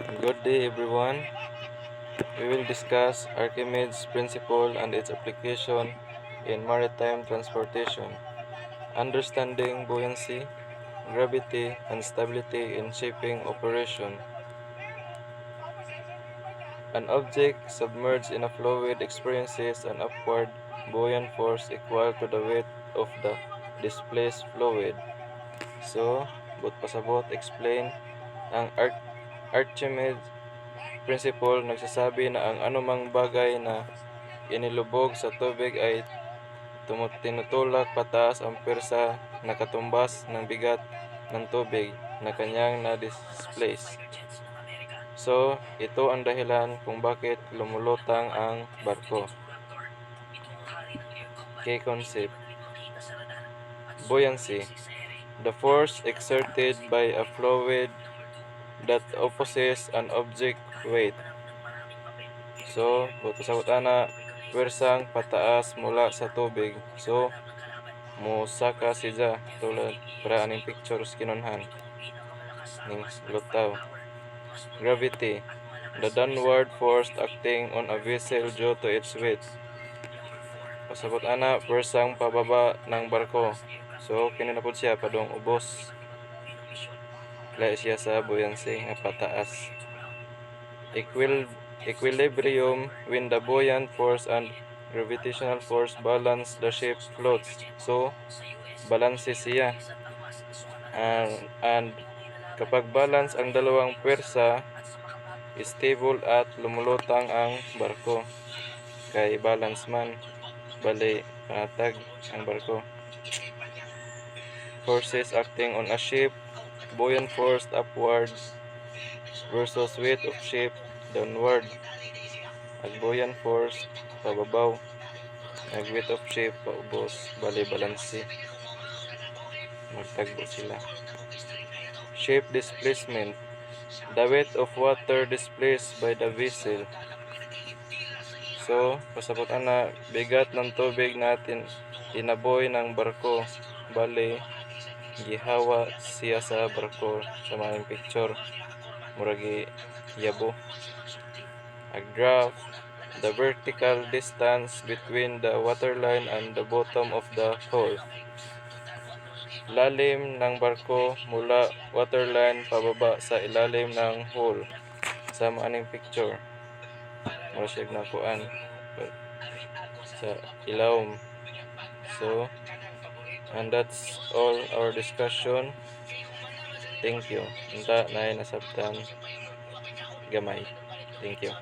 Good day, everyone. We will discuss Archimedes' principle and its application in maritime transportation, understanding buoyancy, gravity, and stability in shipping operation. An object submerged in a fluid experiences an upward buoyant force equal to the weight of the displaced fluid. So, but pasabot explain ang Archimedes principle nagsasabi na ang anumang bagay na inilubog sa tubig ay tinutulak pataas ang pwersa na katumbas ng bigat ng tubig na kanyang na-displace. So, ito ang dahilan kung bakit lumulutang ang barko. Key concept: buoyancy, the force exerted by a fluid that opposes an object weight. So, buto ana, pwersang pataas mula sa tubig. So, musaka siya tulad para aning pictures kinunhan ning lutaw. Gravity, the downward force acting on a vessel due to its weight. Pasabot ana, pwersang pababa ng barko. So, kini na pud siya padung ubos. Lahi siya sa buoyancy nga pataas. Equilibrium, when the buoyant force and gravitational force balance, the ship floats. So, balanse siya. And kapag balance ang dalawang pwersa, stable at lumulutang ang barko. Kay balance man, bali panatag ang barko. Forces acting on a ship, buoyant force upward versus weight of ship downward. Ang buoyant force pababaw, ang weight of ship paubos, bali balanse. Magtagbo sila. Shape displacement, the weight of water displaced by the vessel. So, pasabot ana, bigat ng tubig natin inaboy ng barko. Bali, gihawa siya sa barko sa maing picture. Muragi yabo. A graph, the vertical distance between the waterline and the bottom of the hull. Lalim ng barko mula waterline pababa sa ilalim ng hull. Sa maning picture. Mura siya nakuan sa ilawom. So, and that's all our discussion. Thank you. Unta na nasabtan gamay. Thank you.